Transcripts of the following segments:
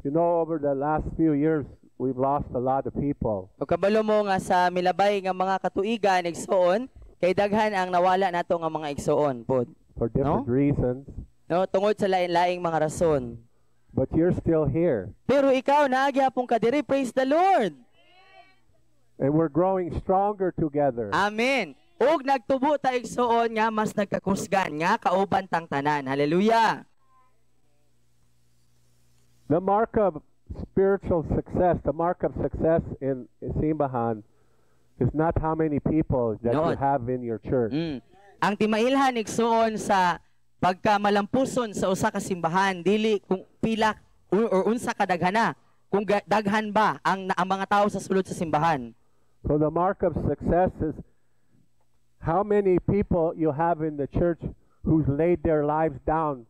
You know, over the last few years, we've lost a lot of people. O kabalo mo nga sa milabay nga mga katuigan igsoon, kay daghan ang nawala nato nga mga igsoon pod. For different reasons. No, tungod sa lain-laing mga rason. But you're still here. Pero ikaw naagyapon ka diri, praise the Lord. And we're growing stronger together. Amen. Ug nagtubo ta igsoon nga mas nagkakusgan nga kauban tang tanan. Hallelujah. The mark of spiritual success, the mark of success in simbahan is not how many people that you have in your church. Ang timailhan igsoon sa pagkamalampuson sa usa ka simbahan dili kung pila or unsa ka daghana, kung daghan ba ang mga tao sa sulod sa simbahan. So the mark of success is how many people you have in the church who's laid their lives down,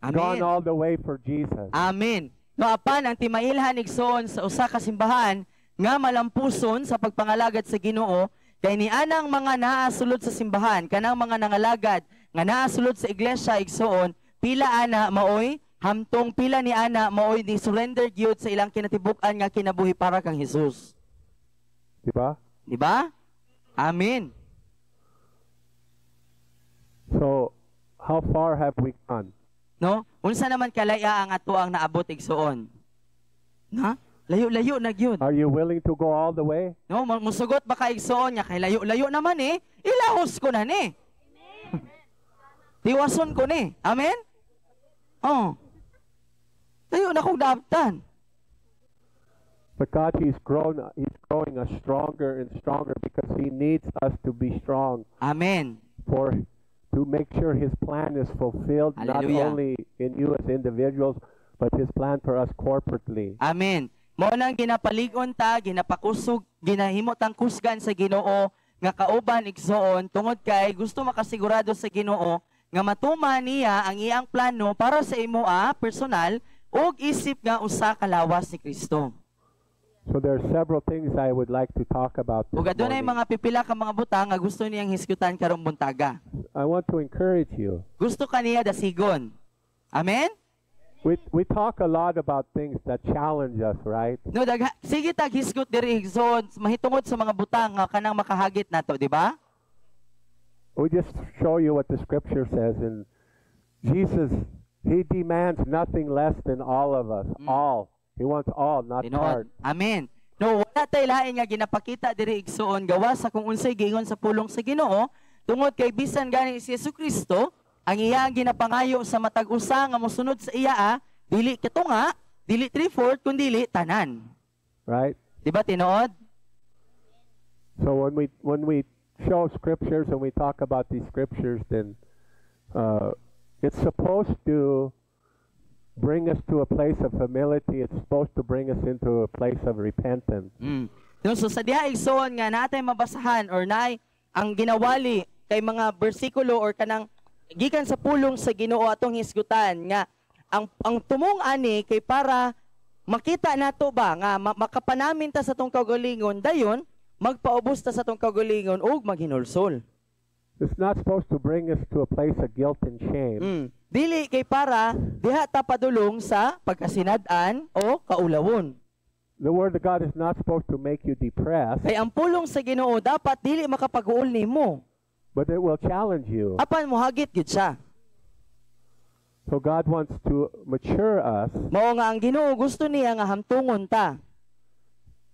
gone all the way for Jesus. Amen. No apan ang timailhan igsoon sa usa ka simbahan nga malampuson sa pagpangalagad sa Ginoo kay nianang mga naasulod sa simbahan kanang mga nangalagad nga naasulod sa iglesia igsoon pila ana maoy hamtong pila ni ana maoy ni surrender gyud sa ilang kinatibuk-an nga kinabuhi para kang Hesus. Diba? Diba? Amen. So, how far have we gone? No? Unsa naman kalaya ang ato ang naabot igsoon? Na? Layo-layo na gyud. Are you willing to go all the way? No, musugot ba ka igsoon nya kay layo-layo naman eh. Ilahos ko na ni. Tiwason ko ni. Amen? Oh. Layo na kong daaptan. But God, He's growing us stronger and stronger because He needs us to be strong. Amen. To make sure His plan is fulfilled, not only in you as individuals, but His plan for us corporately. Amen. Mao nang ginapaligon ta, ginapakusog, ginahimo tang kusgan sa Ginoo nga kauban igsoon tungod kay gusto makasigurado sa Ginoo nga matuman niya ang iyang plano para sa imo personal ug isip nga usa ka lawas ni Kristo. So there are several things I would like to talk about this morning. Ug adunay mga pipila ka mga butang nga gusto niyang hisgutan karong buntaga. I want to encourage you. Gusto kaniya dasigon. Amen? We talk a lot about things that challenge us, right? No, sige tag hisgot diri igsoon mahitungod sa mga butang nga kanang makahagit nato, di ba? We just show you what the scripture says, and Jesus, He demands nothing less than all of us. All. He wants all, not part. Amen. No, wala tay lain nga ginapakita diri igsoon gawa sa kung unsay giingon sa pulong sa Ginoo tungod kay bisan gani si Jesucristo ang iyang ginapangayo sa matag usa nga mosunod sa iya dili katunga, dili 3/4 kundi tanan. Right? Di ba tinuod? So when we show scriptures and we talk about these scriptures, then it's supposed to bring us to a place of humility. It's supposed to bring us into a place of repentance. So sa diha igsoon nga natay mabasahan or naay ang ginawali kay mga bersikulo or kanang gikan sa pulong sa Ginoo atong hisgutan nga ang tumong ani kay para makita nato ba nga makapanamin ta sa tong kaugalingon dayon magpaubos ta sa tong kaugalingon ug maghinulsol. It's not supposed to bring us to a place of guilt and shame. Dili kay para diha ta padulong sa pagkasinad-an o kaulawon. The word of God is not supposed to make you depressed. Kay ang pulong sa Ginoo dapat dili makapag-uol nimo. But it will challenge you. Apan mohagit gid siya. So God wants to mature us. Mao nga ang Ginoo gusto niya nga hamtungon ta.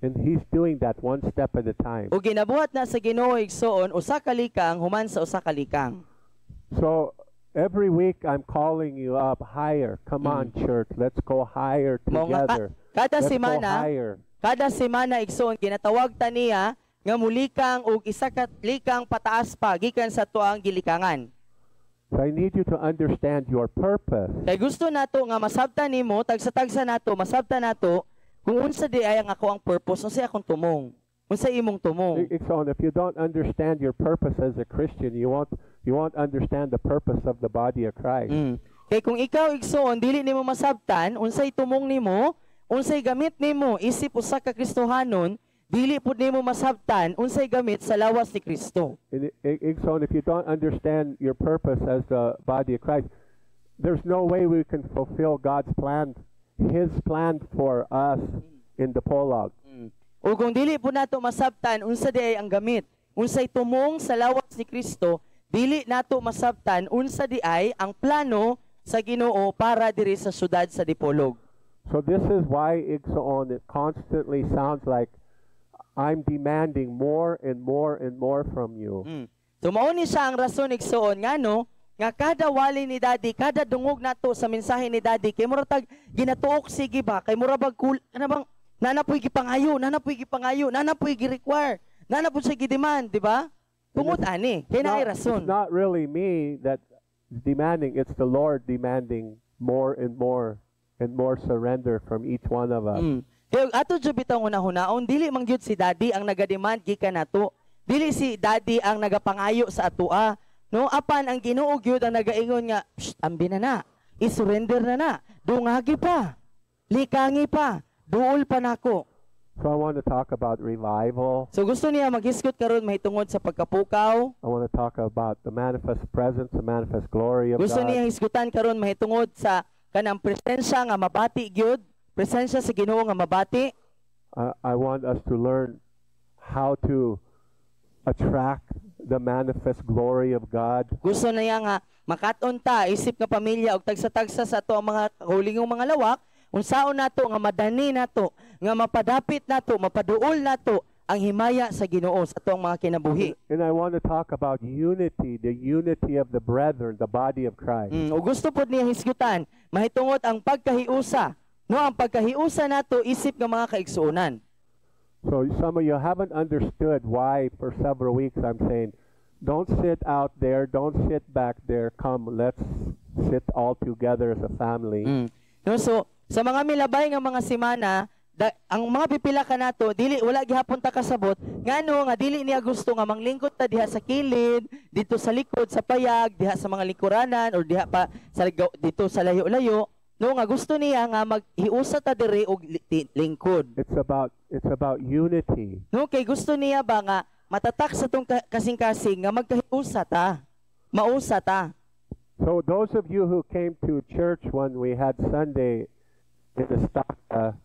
And He's doing that one step at a time. O ginabuhat na sa Ginoo igsoon usa ka likang human sa usa ka likang. So every week I'm calling you up higher. Come on, church. Let's go higher together. Kada semana igsoon ginatawag ta niya nga mulikang og isa ka likang pataas pa gikan sa tuang gilikangan. So I need you to understand your purpose. Kay gusto nato nga masabtan nimo tagsa-tagsa nato masabtan nato kung unsa di ay ang ako ang purpose unsa akong tumong. Unsa imong tumong. So if you don't understand your purpose as a Christian, you won't understand the purpose of the body of Christ. Kay kung ikaw igsoon dili nimo masabtan unsay tumong nimo, unsay gamit nimo isip usa ka Kristohanon, dili pud nimo masabtan unsay gamit sa lawas ni Kristo. So if you don't understand your purpose as the body of Christ, there's no way we can fulfill God's plan His plan for us in the Polog. O kung dili po nato masabtan unsa di ay ang gamit, unsay tumong sa lawas ni Kristo, dili nato masabtan unsa di ay ang plano sa Ginoo para diri sa syudad sa Dipolog. So this is why Igsoon, it constantly sounds like I'm demanding more and more and more from you. So mao ni siya ang rason igsoon ngano nga kada wali ni Daddy, kada dungog nato sa mensahe ni Daddy kay mura tag ginatuok sige ba kay mura bag ano bang nanapoy gipangayo, nanapoy gi-require, nanapoy sa gi-demand, di ba? Tungod ani, kay naay rason. It's not really me that demanding, it's the Lord demanding more and more surrender from each one of us. Kaya ato jud bitaw una-hunaon, dili man gyud si Daddy ang nagademand gikan nato. Dili si Daddy ang nagapangayo sa atoa. No, apan ang Ginoo gyud ang nagaingon nga, ambi na, i-surrender na, dungagi pa, likangi pa, duol pa nako. So I want to talk about revival. So gusto niya maghisgot karon mahitungod sa pagkapukaw. I want to talk about the manifest presence, the manifest glory of Gusto God. niya hisgutan karon mahitungod sa kanang presensya nga mabati gyud, presensya sa Ginoo nga mabati. I want us to learn how to attract the manifest glory of God. Gusto na niya nga makaton ta isip nga pamilya og tagsa-tagsa sa ato ang mga hulingong mga lawak, unsaon nato nga madani nato, nga mapadapit nato, mapaduol nato ang himaya sa Ginoo sa ato ang mga kinabuhi. And I want to talk about unity, the unity of the brethren, the body of Christ. O gusto pod niya hisgutan mahitungod ang pagkahiusa, no, ang pagkahiusa nato isip nga mga kaigsuonan. So some of you haven't understood why for several weeks I'm saying, don't sit out there, don't sit back there, come, let's sit all together as a family. No, so sa mga milabay nga mga semana, ang mga pipila ka nato, dili wala gihapon ta kasabot, ngano nga dili niya gusto nga manglingkod ta diha sa kilid, dito sa likod sa payag, diha sa mga likuranan or diha pa sa dito sa layo-layo. No, nga gusto niya nga maghiusa ta diri og lingkod. It's about unity. No, kay gusto niya ba nga matatak sa tong kasing-kasing nga magkahiusa ta. Mausa ta. So those of you who came to church when we had Sunday in Estaca,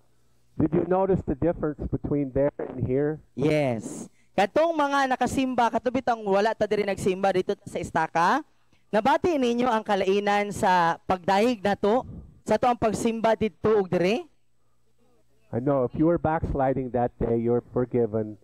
did you notice the difference between there and here? Yes. Katong mga nakasimba, katubit ang wala ta diri nagsimba dito sa Estaca, nabati ninyo ang kalainan sa pagdahig nato sa to ang pagsimba dito ug diri? I know if you were backsliding that day, you're forgiven.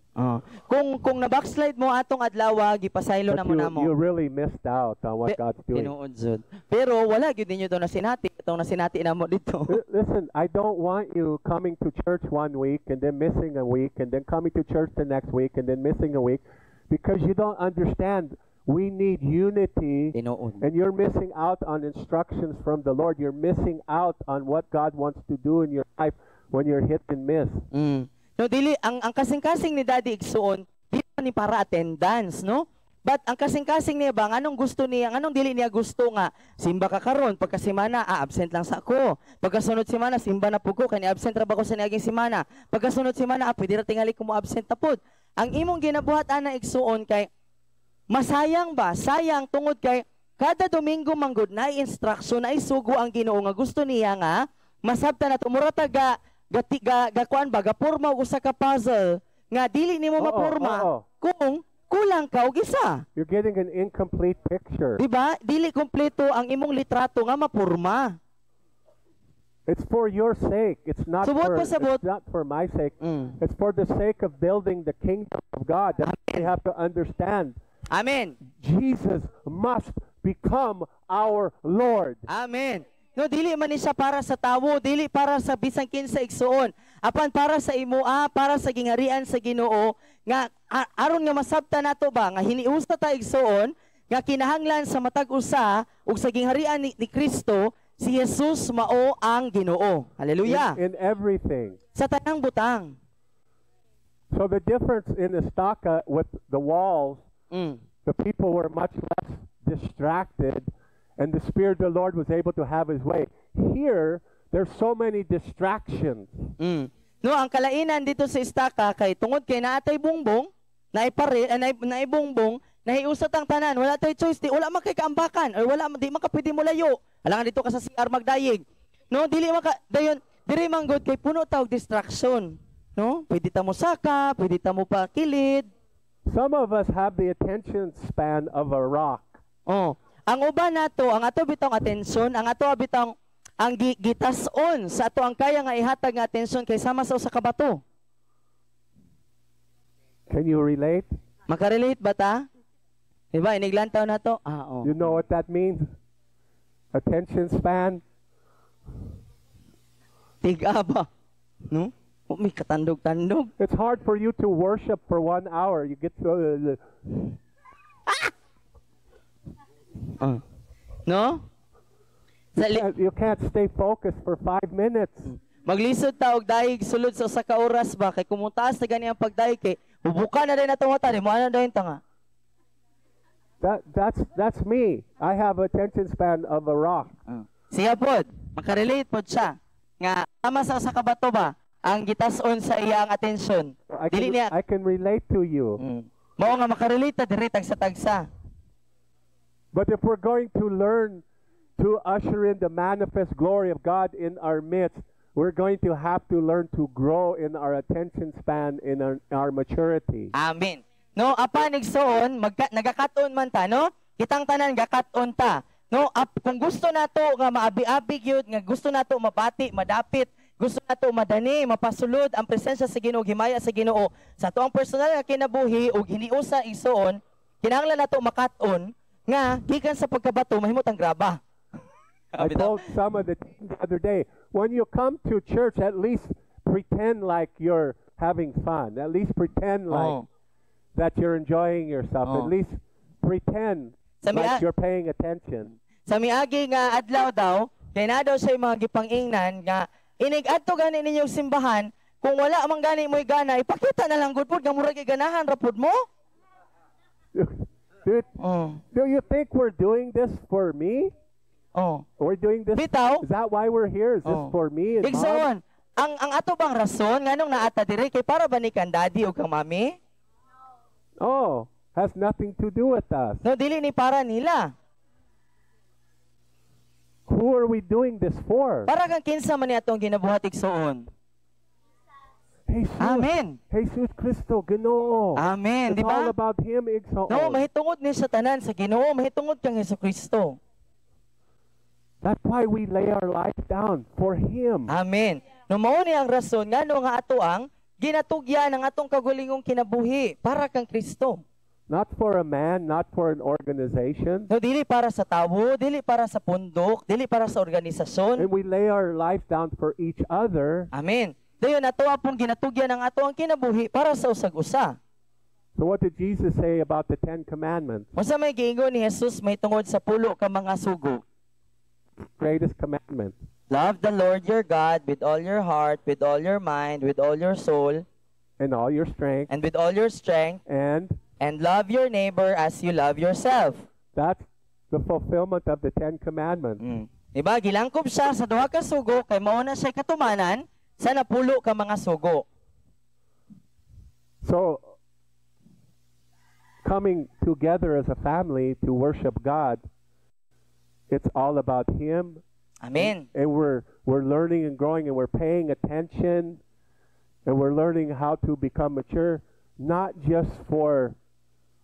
Kung na-backslide mo atong adlaw, gipasaylo But na mo namo. you really missed out on what God's doing. Tinuod jud. Pero wala gyud ninyo to nasinati, itong nasinati namo dito. Listen, I don't want you coming to church one week and then missing a week and then coming to church the next week and then missing a week because you don't understand. We need unity, Tinuod. and you're missing out on instructions from the Lord. You're missing out on what God wants to do in your life when you're hit and miss. No, dili ang kasing-kasing ni Daddy igsuon, dili man ni para attendance, no? But ang kasing-kasing niya ba, anong gusto niya, anong dili niya gusto nga, simba ka karon, pagka semana, absent lang sa ako. Pagkasunod semana, simba na po ko, kani absent ra ba ko sa niaging semana. Pagkasunod semana, pwede ra tingali ko mo absent na pod. Ang imong ginabuhat ana igsuon kay masayang ba? Sayang tungod kay kada Domingo manggod na instruction na isugo ang Ginoo nga gusto niya nga masabtan nato mura taga gakuan ba gapurma og usa ka puzzle nga dili nimo mapurma kung kulang ka og isa. You're getting an incomplete picture. Diba? Dili kompleto ang imong litrato nga mapurma. It's for your sake. It's not for my sake. It's for the sake of building the kingdom of God that we have to understand. Amen. Jesus must become our Lord. Amen. No, dili man ni siya para sa tawo, dili para sa bisang kinsa igsuon. Apan para sa imoa, para sa gingarian sa Ginoo nga aron nga masabtan nato ba nga hiniusa ta igsuon nga kinahanglan sa matag usa ug sa gingarian ni Kristo si Jesus mao ang Ginoo. Hallelujah. In everything. Sa tanang butang. So the difference in Estaca with the walls, the people were much less distracted, and the Spirit of the Lord was able to have His way. Here, there's so many distractions. No, ang kalainan dito sa Estaca kay tungod kay naatay bungbong, naibungbong, nahiusat ang tanan, wala tay choice, wala man kay kaambakan or wala di man ka pwede mo layo. Alangan dito ka sa CR magdayeg. No, dili man ka dayon diri manggod kay puno tawag distraction, no? Pwede ta mo saka, pwede ta mo pakilid. Some of us have the attention span of a rock. Oh, ang uban nato, ang ato bitong atensyon, ang ato bitong ang gitason sa ato ang kaya nga ihatag nga atensyon kay sama sa usa ka bato. Can you relate? Makarelate ba ta? Diba, iniglantaw na to? Oo. You know what that means? Attention span. Tiga ba? No? O, may katandog-tandog. It's hard for you to worship for 1 hour. You get to... No? you can't stay focused for 5 minutes. Maglisod ta og daig sulod sa usa ka oras ba kay kumutaas na gani ang pagdaig kay bubuka na rin atong mata mo ana dayon tanga. That's me. I have attention span of a rock. Siya pod, makarelate pod siya nga ama sa usa ka bato ba ang gitas-on sa iyang atensyon. Dili niya I can relate to you. Mao nga makarelate ta diri tagsa-tagsa. But if we're going to learn to usher in the manifest glory of God in our midst, we're going to have to learn to grow in our attention span, in our maturity. Amen. No, apa nigsoon, nagakat-on man ta, no? Kitang tanan gakat-on ta. No, kung gusto nato nga maabi-abi gyud, nga gusto nato mapati, madapit, gusto nato madani, mapasulod ang presensya sa Ginoo, himaya sa Ginoo sa tuang personal nga kinabuhi ug hiniusa igsoon, kinahanglan nato makat-on nga gikan sa pagkabato mahimot ang graba. I told some of the team the other day, when you come to church, at least pretend like you're having fun. At least pretend like that you're enjoying yourself. At least pretend like you're paying attention. Sa miagi nga adlaw daw, kay na daw siya mga gipang-ingnan nga inig adto gani ninyong simbahan, kung wala man gani mo'y gana, ipakita na lang gud pud nga murag ganahan ra pud mo. Do you think we're doing this for me? We're doing this. Bitaw, is that why we're here? Is this for me and Mom? Ang ato bang rason nganong naata diri kay para ba ni kang daddy o kang mami? Oh, has nothing to do with us. No, dili ni para nila. Who are we doing this for? Para kang kinsa man ni atong ginabuhat igsoon. Jesus. Amen. Jesus Cristo, Ginoo. Amen, It's di ba? all about Him, igsoon. No, mahitungod ni sa tanan sa Ginoo, mahitungod kang Hesukristo. That's why we lay our life down for Him. Amen. No mao ni ang rason ngano nga ato ang ginatugyan ang atong kagulingong kinabuhi para kang Kristo. Not for a man, not for an organization. No, dili para sa tawo, dili para sa pundok, dili para sa organisasyon. And we lay our life down for each other. Amen. Dayon ato apong ginatugyan ang ato ang kinabuhi para sa usag-usa. So what did Jesus say about the 10 Commandments? Unsa may giingon ni Jesus may tungod sa pulo ka mga sugo? Greatest commandment. Love the Lord your God with all your heart, with all your mind, with all your soul, and all your strength, and with all your strength, and love your neighbor as you love yourself. That's the fulfillment of the 10 Commandments. Diba? Gilangkob siya sa duha ka sugo kay mao na siya katumanan sa napulo ka mga sugo. So, coming together as a family to worship God, it's all about Him. Amen. And we're learning and growing and we're paying attention and we're learning how to become mature, not just for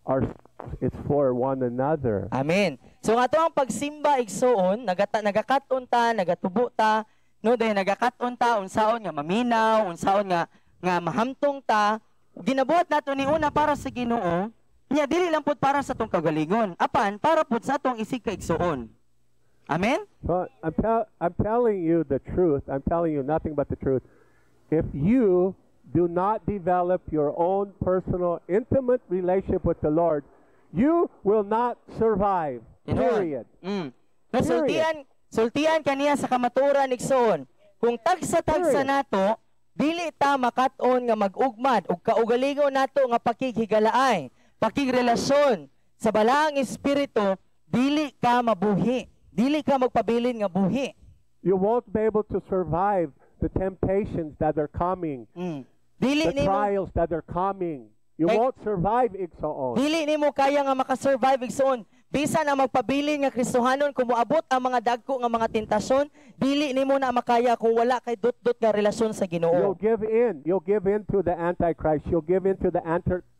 ourselves, it's for one another. Amen. So nga to ang pagsimba igsoon, nagakat-on ta, nagatubo ta, no, dahil nagakat-on ta, unsaon nga maminaw, unsaon nga mahamtong ta, ginabuhat nato ni una para sa Ginoo, nya dili lang pud para sa tong kagalingon, apan para pud sa tong isig ka igsoon. Amen? So I'm telling you the truth. I'm telling you nothing but the truth. If you do not develop your own personal, intimate relationship with the Lord, you will not survive. Period. No, sultian kaniya sa kamaturan igsoon. Kung tagsa-tagsa nato, dili ta makat-on nga mag-ugmad ug kaugalingon nato nga pakighigalaay, pakigrelasyon sa balaang espiritu, dili ka mabuhi. Dili ka magpabilin nga buhi. You won't be able to survive the temptations that are coming. The trials that are coming. You won't survive igsoon. Dili nimo kaya nga makasurvive igsoon bisan ang magpabilin nga Kristohanon kung moabot ang mga dagko nga mga tentasyon, dili nimo na makaya kung wala kay dut-dut nga relasyon sa You'll Ginoo. give in. You'll give in to the Antichrist. You'll give in to the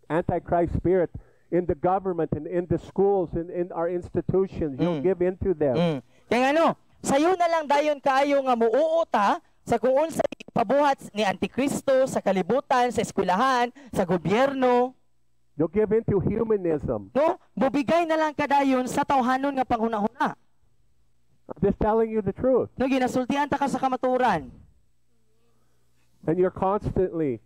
Antichrist spirit in the government and in the schools and in our institutions. You'll give in to them. Kaya ano, sayo na lang dayon kaayo nga muuota sa kung unsa ipabuhat ni Antikristo sa kalibutan, sa eskwelahan, sa gobyerno. You'll give in to humanism. No, bubigay na lang kadayon sa tawhanon nga panghuna-huna. I'm just telling you the truth. No, ginasultihan ta ka sa kamaturan. And you're constantly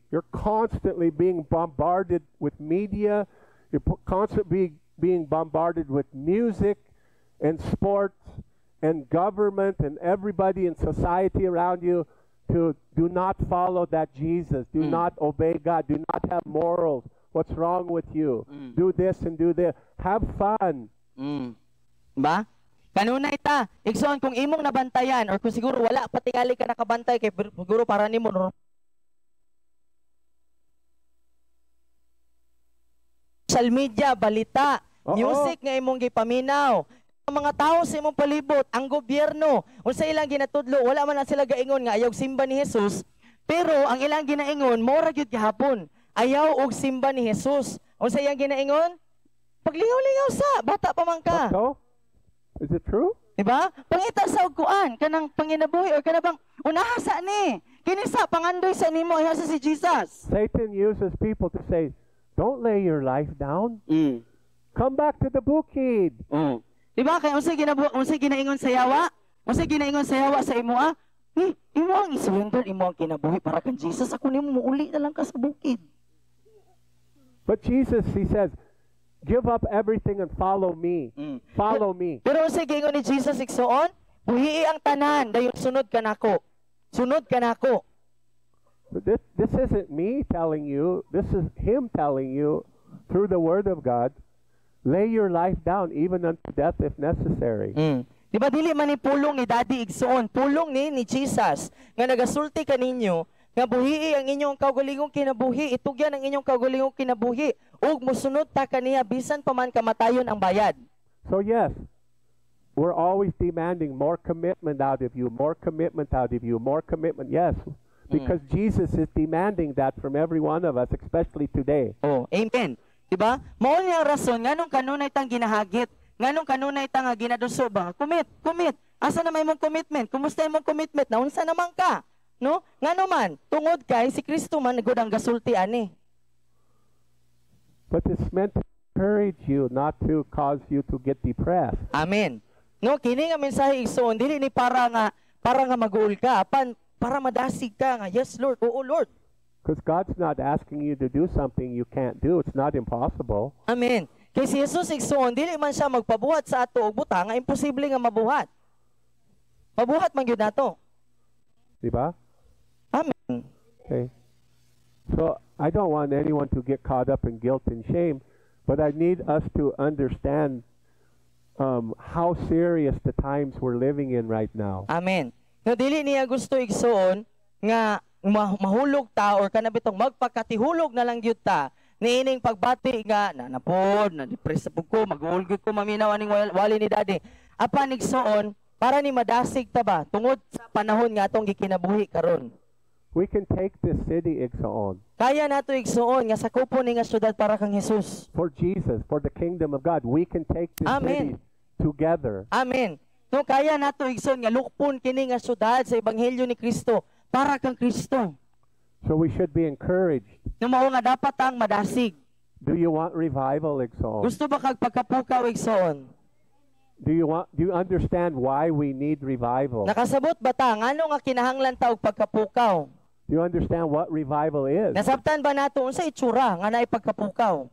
being bombarded with media. You're constantly being bombarded with music and sports and government and everybody in society around you to do not follow that Jesus. Do not obey God. Do not have morals. What's wrong with you? Do this and do this. Have fun. Ba? Kanunay ta, igsoon kung imong nabantayan or kung siguro wala patingali ka nakabantay kay siguro para nimo social media, balita, music nga imong gipaminaw. Ang mga tao sa imong palibot, ang gobyerno, unsa ilang ginatudlo, wala man na sila gaingon nga ayaw simba ni Jesus, pero ang ilang ginaingon, mora gyud gihapon, ayaw og simba ni Jesus. Unsa iyang ginaingon? Paglingaw-lingaw sa, bata pa man ka. So, is it true? Diba? Pangita sa ugkuan, kanang panginabuhi or kanabang unaha sa ni. Kini sa pangandoy sa nimo iya sa si Jesus. Satan uses people to say, don't lay your life down. Come back to the bukid. Diba kay unsay ginaingon sa yawa? Unsay ginaingon sa yawa sa imo imo ang isurrender imo ang kinabuhi para kan Jesus. Ako nimo muuli na lang ka sa bukid. But Jesus, he says, give up everything and follow me. Follow me. Pero unsay giingon ni Jesus igsoon? Buhii ang tanan dayon sunod ka nako. Sunod ka nako. But this isn't me telling you. This is him telling you through the word of God. Lay your life down even unto death if necessary. Di ba dili man ni pulong ni Daddy igsoon, pulong ni Jesus nga nagasulti kaninyo nga buhii ang inyong kaugalingong kinabuhi, itugyan ang inyong kaugalingong kinabuhi ug mosunod ta kaniya bisan pa man kamatayon ang bayad. So yes, we're always demanding more commitment out of you, more commitment out of you, more commitment. Yes, because Jesus is demanding that from every one of us, especially today. Oh, amen. Diba? Mao ni ang rason nganong kanunay tang ginahagit, nganong kanunay tang ginaduso ba? Commit. Asa na may mong commitment? Kumusta imong commitment? Naunsa naman ka? No? Ngano man, tungod kay si Kristo man nagud ang gasulti ani. But it's meant to encourage you, not to cause you to get depressed. Amen. No, kini nga mensahe igsoon dili ni para nga mag-uul ka, para madasig ka nga, yes Lord, oo Lord. Because God's not asking you to do something you can't do. It's not impossible. Amen. Kay si Jesus igsoon dili man siya magpabuhat sa ato og butang nga imposible nga mabuhat. Mabuhat man gyud nato. Diba? Amen. Okay. So I don't want anyone to get caught up in guilt and shame, but I need us to understand how serious the times we're living in right now. Amen. No dili niya gusto igsoon nga mahulog ta or kanabitong magpakatihulog na lang gyud ta niining pagbati nga nanapod na depressed pud ko mag-uul gyud ko maminaw aning wali ni Daddy apan igsoon para ni madasig ta ba tungod sa panahon nga atong gikinabuhi karon. We can take this city, Igsoon, Kaya nato igsuon nga sakupon ni nga syudad para kang Jesus. for Jesus, for the kingdom of God. We can take this Amen. city together. Amen. No kaya nato igsuon nga lukpon kini nga syudad sa ebanghelyo ni Kristo para kang Kristo. So we should be encouraged. No mao nga dapat ang madasig. Do you want revival, Igsoon? Gusto ba kag pagkapukaw igsuon? Do you understand why we need revival? Nakasabot ba ta ngano nga kinahanglan ta og pagkapukaw? Do you understand what revival is? Nasabtan ba nato unsa itsura nga naay pagkapukaw?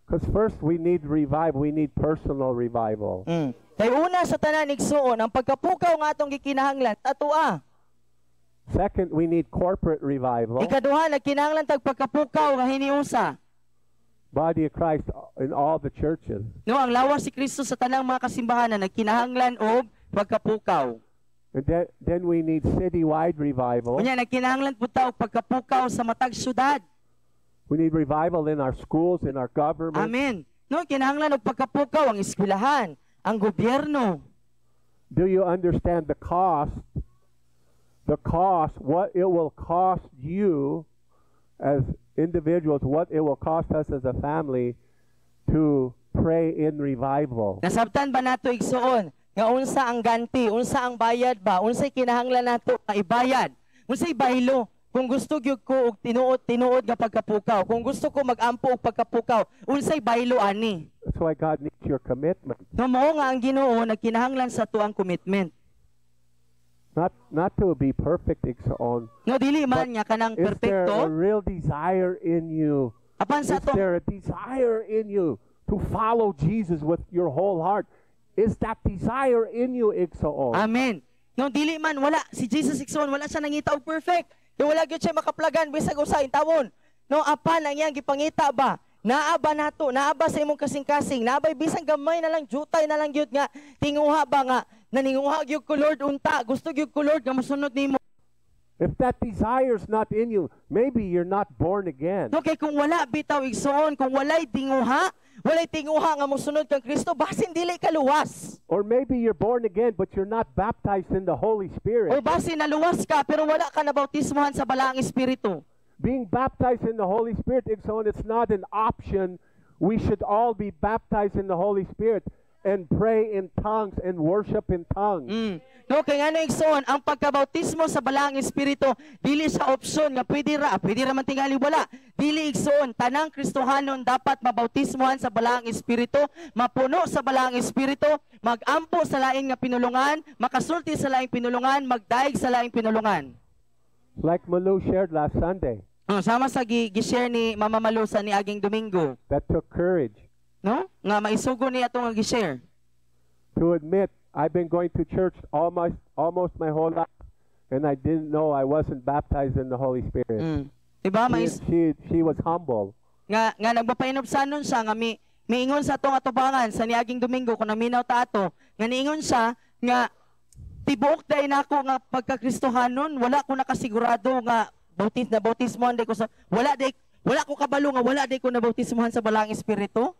Because first we need revival. We need personal revival. Kay una sa tanan igsuon ang pagkapukaw nga atong gikinahanglan atua. Second, we need corporate revival. Ikaduha nagkinahanglan tag pagkapukaw nga hiniusa. Body of Christ in all the churches. No, ang lawas si Kristo sa tanang mga kasimbahan na nagkinahanglan og pagkapukaw. And then we need citywide revival. Unya nagkinahanglan pud ta og pagkapukaw sa matag syudad. We need revival in our schools, in our government. Amen. No, kinahanglan og pagkapukaw ang eskwelahan, ang gobyerno. Do you understand the cost? The cost, what it will cost you as individuals, what it will cost us as a family to pray in revival. Nasabtan ba nato igsuon nga unsa ang ganti, unsa ang bayad ba, unsay kinahanglan nato nga ibayad, unsay bahilo kung gusto gyud ko og tinuod nga pagkapukaw, kung gusto ko magampo og pagkapukaw, unsay bahilo ani. That's why God needs your commitment. No, mao nga ang Ginoo nagkinahanglan sa to ang commitment. Not to be perfect, igsoon. No, dili man nga kanang Is there a perpekto. real desire in you? Apan sa Is to, there a desire in you to follow Jesus with your whole heart? Is that desire in you, igsoon? amen. No, dili man wala si Jesus igsoon, wala siya nangita og perfect. Kaya wala gyud siya makaplagan bisag usa in tawon. No, apan ang iyang gipangita ba? Naaba nato, naaba sa imong kasing-kasing, naabay bisang gamay na lang, jutay na lang gyud nga tinguha ba nga naninguha gyud ko Lord unta, gusto gyud ko Lord nga masunod nimo. If that desire's not in you, maybe you're not born again. No, kay kung wala bitaw igsoon, kung walay tinguha nga mosunod kang Kristo, basin dili ka luwas. Or maybe you're born again, but you're not baptized in the Holy O Spirit. basin naluwas ka pero wala ka nabautismohan sa balaang espiritu. Being baptized in the Holy Spirit, igsoon, it's not an option. We should all be baptized in the Holy Spirit and pray in tongues and worship in tongues. No, kay nga igsoon, ang pagkabautismo sa balaang espiritu, dili sa opsyon nga pwede ra man tingali wala. Dili igsoon, tanang Kristohanon dapat mabautismohan sa balaang espiritu, mapuno sa balaang espiritu, magampo sa laing nga pinulungan, makasulti sa laing pinulungan, magdaig sa laing pinulungan. Like Malu shared last Sunday, Sama sa gi-share ni Mama Malu sa niaging Domingo, that took courage no? Nga maisugo niya atong gi-share. to admit, I've been going to church almost my whole life, and I didn't know I wasn't baptized in the Holy Spirit. Diba? She was humble. Nga nagpapainobsanon siya nga miingon sa atong atubangan sa niaging Domingo kung naminaw ta ato, nga niingon siya nga tibuok dahil nako nga pagkakristohanon, wala ko nakasigurado nga bautismohan day ko sa wala ko kabalo nga wala day ko na bautismohan sa balaang espiritu.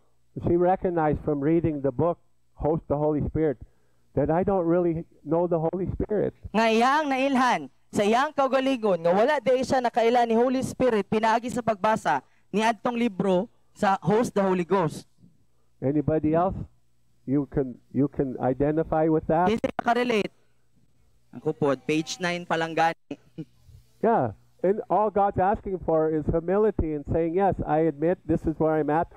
She recognized from reading the book, Host the Holy Spirit, that I don't really know the Holy Spirit. Nga iyang nailhan sa iyang kaugalingon nga wala day siya nakailan ni Holy Spirit pinaagi sa pagbasa ni adtong libro sa Host the Holy Ghost. Anybody else? You can identify with that? Kinsa ka-relate? Ako po, page 9 pa lang gani. Yeah. And all God's asking for is humility and saying, yes, I admit this is where I'm at.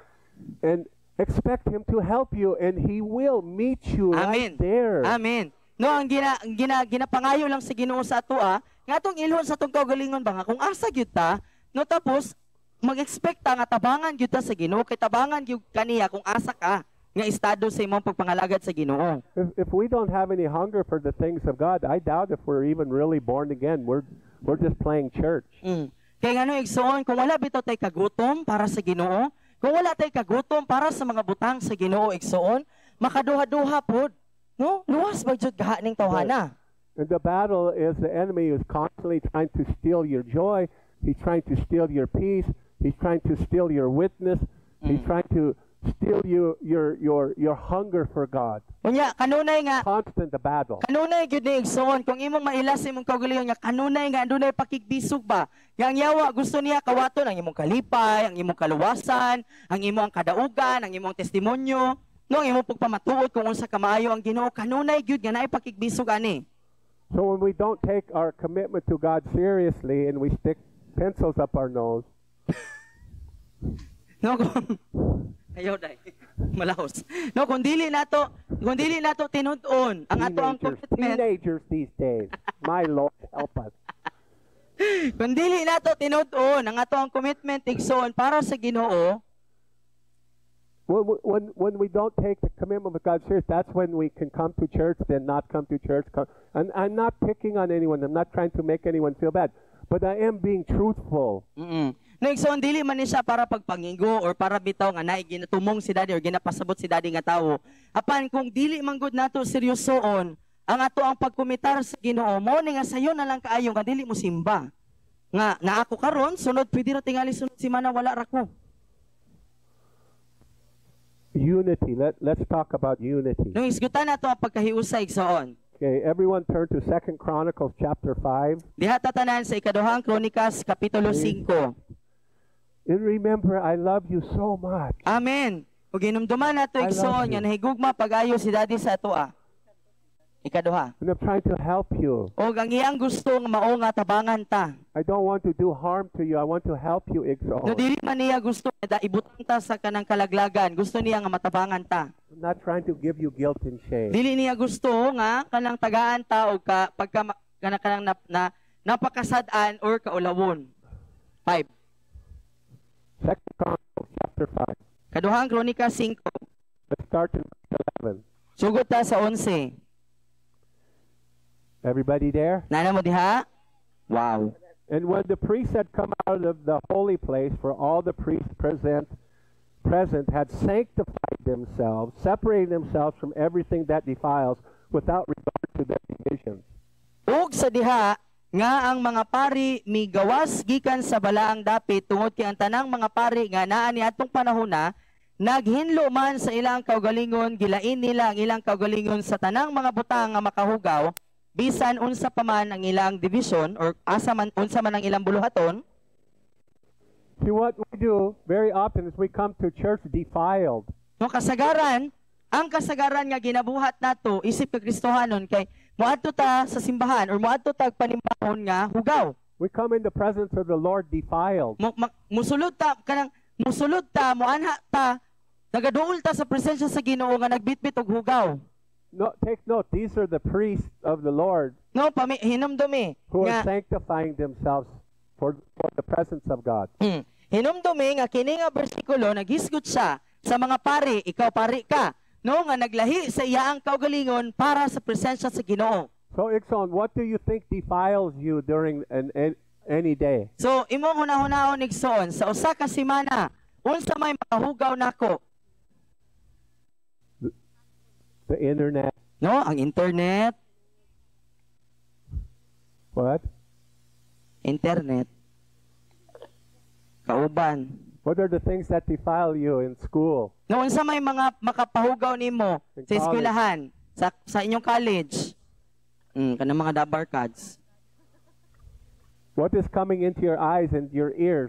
And expect Him to help you, and He will meet you right there. Amen. No, ang ginapangayo lang sa Ginoo sa ato nga atong ilhon sa atong kaugalingon ba nga kung asa gyud ta, no tapos mag-expect ta nga tabangan gyud ta sa Ginoo, kay tabangan gyud kaniya kung asa ka nga estado sa imong pagpangalagad sa Ginoo. If we don't have any hunger for the things of God, I doubt if we're even really born again. We're just playing church. Kaya nga no, igsoon, kung wala bitaw tay kagutom para sa Ginoo, kung wala tay kagutom para sa mga butang sa Ginoo, igsoon, makaduha-duha pod. No? Luwas ba jud gaha ning tawhana? And the battle is the enemy is constantly trying to steal your joy. He's trying to steal your peace. He's trying to steal your witness. He's trying to steal your hunger for God. Unya, kanunay nga, Constant the battle. kanunay gyud ni igsoon kung imong mailas imong kaugalingon nga kanunay nga andunay pakigbisog ba. Yang yawa gusto niya kawaton ang imong kalipay, ang imong kaluwasan, ang imong kadaugan, ang imong testimonyo, no ang imong pagpamatuod kung unsa ka maayo ang Ginoo, kanunay gyud nga naay pakigbisog ani. So when we don't take our commitment to God seriously and we stick pencils up our nose, No kung ayaw dai malahos. No kung dili nato tinud-on ang ato ang commitment. teenagers these days. My Lord, help us. Kung dili nato tinud-on ang ato ang commitment igsoon para sa Ginoo, When we don't take the commitment of God serious, that's when we can come to church, then not come to church. And I'm not picking on anyone. I'm not trying to make anyone feel bad. But I am being truthful. No, igsoon dili man ni siya para pagpangingo or para bitaw nga naay ginatumong si daddy or ginapasabot si daddy nga tawo. Apan kung dili man gud nato seryosoon ang ato ang pagkumitar sa Ginoo, mo ni nga sayo na lang kaayo nga dili mo simba. Nga na ako karon sunod pwede ra tingali sunod si mana wala ra ko. unity. Let's talk about unity. Nung isgutan nato ang pagkahiusay igsoon. Okay, everyone turn to 2 Chronicles chapter 5. Diha tatanan sa ikaduhang Kronikas kapitulo 5. And remember, I love you so much. Amen. Ug hinumduman nato I love igsoon you. nga nahigugma pag-ayo si Daddy sa atoa. Ikaduha. And I'm trying to help you. O ang iyang gusto nga mao nga tabangan ta. I don't want to do harm to you. I want to help you, No Igsoon. dili man niya gusto nga ibutang ta sa kanang kalaglagan. Gusto niya nga matabangan ta. I'm not trying to give you guilt and shame. Dili niya gusto nga kanang tagaan ta o pagka kanang napakasad-an or kaulawon. 5. 2 Chronicles chapter 5. Kaduhang Kronika 5. Let's start in verse 11. Sugod ta sa 11. Everybody there? Nana mo diha? Wow. And when the priests had come out of the holy place, for all the priests present had sanctified themselves, separating themselves from everything that defiles, without regard to their divisions. Ug sa diha nga ang mga pari migawas gikan sa balaang dapit tungod kay ang tanang mga pari nga naa ni atong panahona naghinlo man sa ilang kaugalingon, gilain nila ang ilang kaugalingon sa tanang mga butang nga makahugaw, bisan unsa pa man ang ilang division or unsa man ang ilang buluhaton. See, what we do very often is we come to church defiled. No kasagaran, ang kasagaran nga ginabuhat nato isip ka Kristohanon kay moadto ta sa simbahan or moadto ta panimbaon nga hugaw. We come in the presence of the Lord defiled. Musulod ta moanha ta nagaduol ta sa presensya sa Ginoo nga nagbitbit og hugaw. No, take note, these are the priests of the Lord No, hinumdumi who are nga sanctifying themselves for the presence of God. hinumdumi nga kini nga bersikulo naghisgot siya sa mga pari, ikaw pari ka, no nga naglahi sa iyaang kaugalingon para sa presensya sa Ginoo. So, Ixon, what do you think defiles you during any day? So imong hunahunahon igsoon sa usa ka semana unsa may makahugaw nako? The internet. No, ang internet. What? Internet. Kauban. What are the things that defile you in school? No, unsa may mga makapahugaw nimo sa eskwelahan, sa inyong college. Kanang mga dabar cards. What is coming into your eyes and your ears?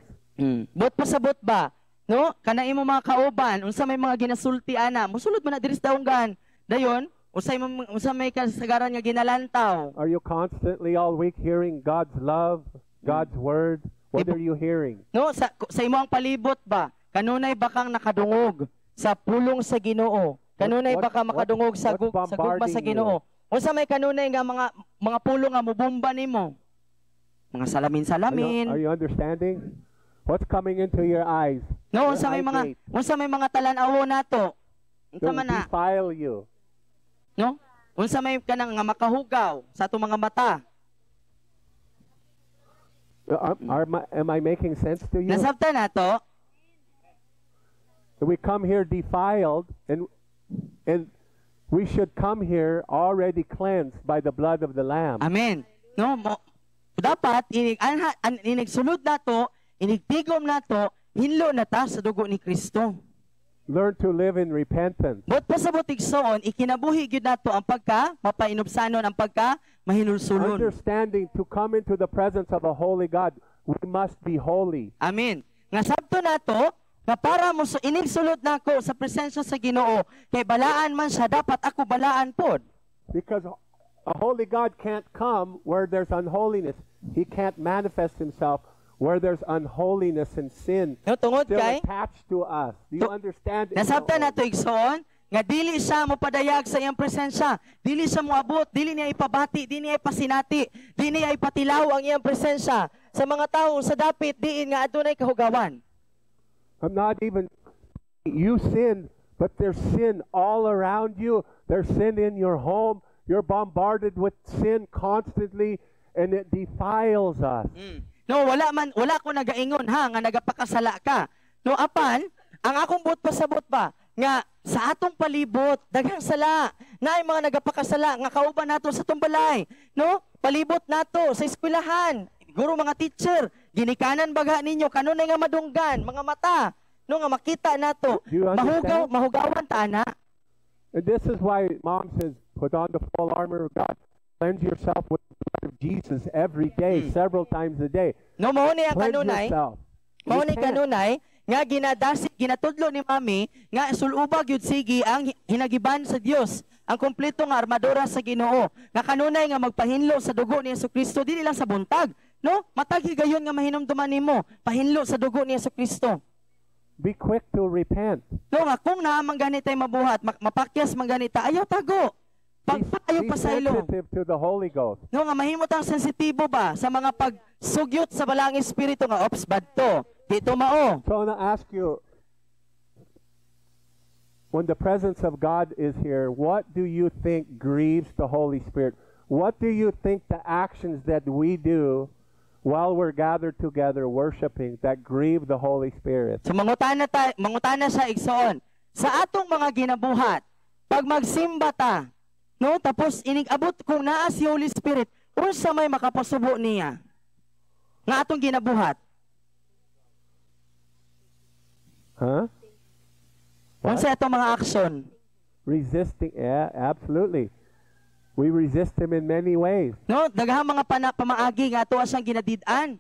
Bot pasabot ba? No? Kanang imo mga kauban, unsa may mga ginasulti ana, mosulod man na diri sa daunggan. Dayon, unsa may kasagaran nga ginalantaw. Are you constantly all week hearing God's love, God's word? What are you hearing? No, sa imong palibot ba? Kanunay ba kang nakadungog sa pulong sa Ginoo? Kanunay ba ka makadungog sa gugma sa Ginoo? Unsa may kanunay nga mga pulong nga mobomba nimo? Mga salamin-salamin. Are you understanding? What's coming into your eyes? No, unsa may mga talan-awo nato? Unsa man na? Defile you. No? Unsa may kanang nga makahugaw sa atong mga mata? Am I making sense to you? Nasabtan nato? We come here defiled, and we should come here already cleansed by the blood of the Lamb. Amen. No, dapat inigsulod nato, inigtigom nato, hinlo na ta sa dugo ni Kristo. Learn to live in repentance. Bot pasabot igsoon, ikinabuhi gyud nato ang pagka mapainubsanon, ang pagka mahinulsulon. Understanding to come into the presence of a holy God, we must be holy. Amen. Nga sabto nato nga para mo inigsulod nako sa presensya sa Ginoo, kay balaan man siya, dapat ako balaan pod. Because a holy God can't come where there's unholiness. He can't manifest himself where there's unholiness and sin No, tungod still kay attached to us. Do you understand? nasabtan nato igsoon nga dili siya mo padayag sa iyang presensya, dili siya moabot, dili niya ipabati, dili niya ipasinati, dili niya ipatilaw ang iyang presensya sa mga tawo sa dapit diin nga adunay kahugawan. I'm not even, you sin, but there's sin all around you. There's sin in your home. You're bombarded with sin constantly, and it defiles us. No, wala ko nagaingon ha nga nagapakasala ka. No, apan ang akong buot pasabot ba nga sa atong palibot daghang sala naay mga nagapakasala nga kauban nato sa atong balay. No, palibot nato sa eskwelahan. Guro mga teacher, ginikanan baga ninyo kanunay nga madunggan, mga mata. no nga makita nato. Do you understand? Mahugawan ta ana. And this is why Mom says, put on the full armor of God. Cleanse yourself with the blood of Jesus every day, several times a day. No mao ni ang Cleanse kanunay. yourself. Mao ni You can't. kanunay nga ginatudlo ni Mami nga sulubag yud sige ang hinagiban sa Dios. Ang kompleto nga armadura sa Ginoo. Nga kanunay nga magpahinlo sa dugo ni Jesucristo dili lang sa buntag, no? Matag higayon nga mahinumduman nimo, pahinlo sa dugo ni Jesucristo. Be quick to repent. No nga kung naamang ganitay mabuhat, mapakyas man ganita, ayaw tago. Pagpayo Be pasaylo. sensitive to the Holy Ghost. No nga mahimot ang sensitibo ba sa mga pagsugyot sa balang espiritu nga ops badto. Dito mao. So I want to ask you, when the presence of God is here, what do you think grieves the Holy Spirit? What do you think the actions that we do while we're gathered together worshiping that grieve the Holy Spirit? So mangutana sa igsoon. Sa atong mga ginabuhat, pag magsimba ta, no, tapos inigabot kung naa si Holy Spirit, unsa may makapasubo niya nga atong ginabuhat. Huh? Unsa atong mga action? Resisting, yeah, absolutely. We resist Him in many ways. No, daghang mga pamaagi nga ato siyang ginadid-an.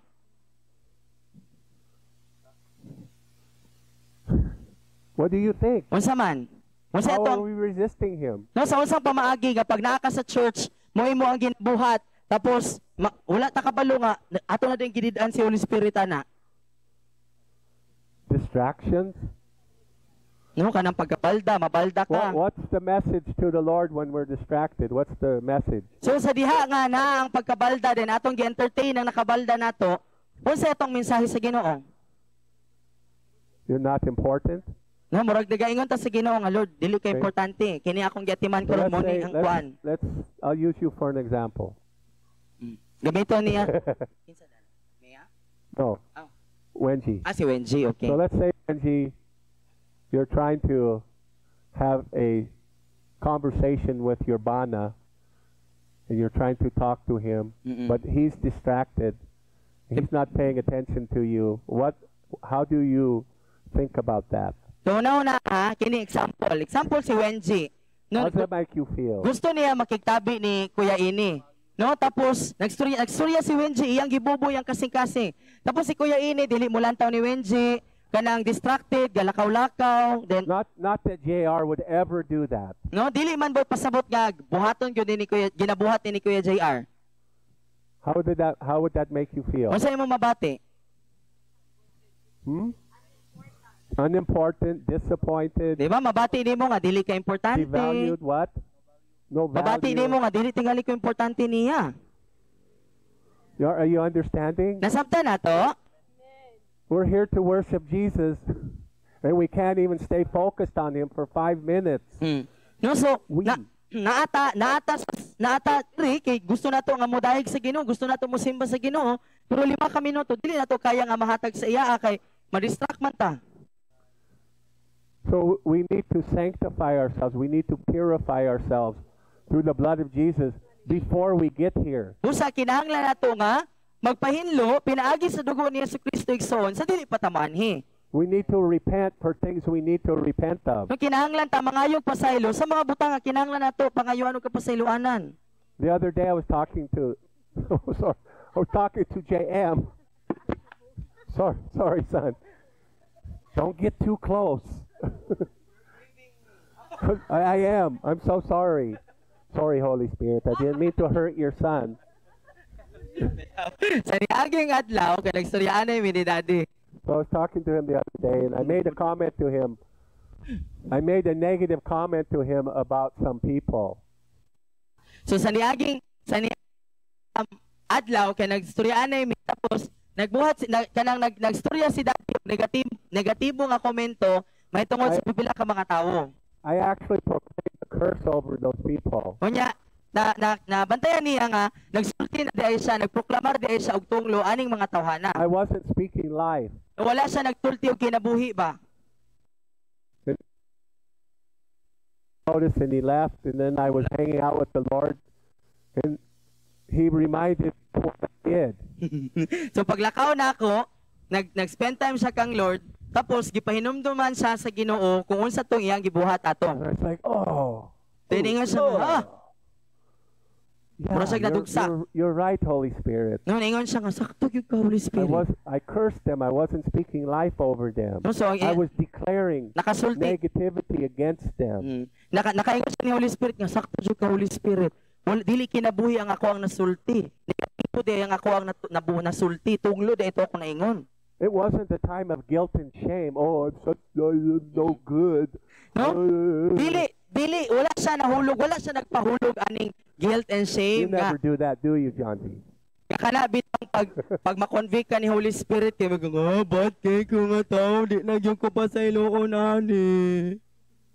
What do you think? Unsa man? Unsa How are atong we resisting Him? no, sa unsang pamaagi nga pag naa ka sa church, mo ang ginabuhat, tapos wala ta kabalo nga ato na din gidid-an si Holy Spirit ana. Distractions? No, kanang pagkabalda, mabalda ka. What's the message to the Lord when we're distracted? What's the message? So sa diha nga na ang pagkabalda din atong gi-entertain ang nakabalda nato, unsa atong mensahe sa Ginoo? You're not important? No, murag nagaingon ta sa Ginoo nga Lord, dili ka Okay. importante. Kini akong giatiman So ko mo ni ang kwan. I'll use you for an example. Gamiton niya. Kinsa dala? Mea? No. Oh. Wenji. Si Wenji, okay. So let's say, Wenji, you're trying to have a conversation with your Bana, and you're trying to talk to him, but he's distracted. He's not paying attention to you. How do you think about that? So una kini example. Example si Wenji. No, How does that make you feel? gusto niya makigtabi ni Kuya Ini. No, tapos nagstorya si Wenji, iyang gibuboy ang kasing-kasing. Tapos si Kuya Ini dili mo lantaw ni Wenji, kanang distracted, galakaw-lakaw, then Not that JR would ever do that. no, dili man boy pasabot nga buhaton gyud ni Kuya, ginabuhat ni Kuya JR. How would that make you feel? Unsa imong mabati? Unimportant, disappointed, Di ba mabati nimo nga dili ka importante. devalued, what? No Mabati value. nimo nga dili tingali ko importante niya. Are you understanding? Nasabtan nato? We're here to worship Jesus, and we can't even stay focused on Him for 5 minutes. No, so We- naata kay gusto nato nga modahig sa Ginoo, gusto nato mosimba sa Ginoo, pero 5 ka minuto dili nato kaya nga mahatag sa iya kay ma-distract man ta. So we need to sanctify ourselves. We need to purify ourselves through the blood of Jesus before we get here. Usa kinahanglan nato nga magpahinlo pinaagi sa dugo ni Jesucristo igsoon sa dili patamanhi. We need to repent for things we need to repent of. No kinahanglan ta mangayog pasaylo sa mga butang nga kinahanglan nato pangayuan og kapasayloanan. The other day I was talking to, sorry, I was talking to JM. Sorry, son. Don't get too close. I am. I'm so sorry. Sorry, Holy Spirit. I didn't mean to hurt your son. Sa niaging adlaw kay nagstoryaanay mi ni Daddy. So I was talking to him the other day, and I made a comment to him. I made a negative comment to him about some people. So sa niaging adlaw kay nagstoryaanay mi tapos nagbuhat nagstorya si Daddy negatibo nga komento may tungod sa pipila ka mga tawo. I actually proclaimed a curse over those people. Unya na bantayan niya nga nagsulti na diay siya nagproklamar diay siya og tunglo aning mga tawhana. I wasn't speaking life. Wala siya nagtulti og kinabuhi ba? Noticed, and he left, and then I was hanging out with the Lord, and he reminded me what I did. So paglakaw na ako, nag-spend time siya kang Lord, Tapos gipahinumduman siya sa Ginoo kung unsa tong iyang gibuhat ato. And it's like, oh. Tiningon siya, Mura siya Yeah, nadugsa. you're right, Holy Spirit. No, ningon siya nga sakto gyud ka Holy Spirit. I cursed them. I wasn't speaking life over them. No, so I was declaring nakasulti. negativity against them. Nakaingon siya ni Holy Spirit nga sakto gyud ka Holy Spirit. Wala dili kinabuhi ang ako ang nasulti. Ito di ang ako ang nasulti. Tunglo di ito ako naingon. It wasn't a time of guilt and shame. Oh, I'm such no good. No? Dili, wala siya nahulog, wala siya nagpahulog aning guilt and You shame nga. never do that, do you, John T? Kana bitang pag ma-convict ka ni Holy Spirit, kaya ba't kay ko nga tao, di na yung ko pa sa iloon ani.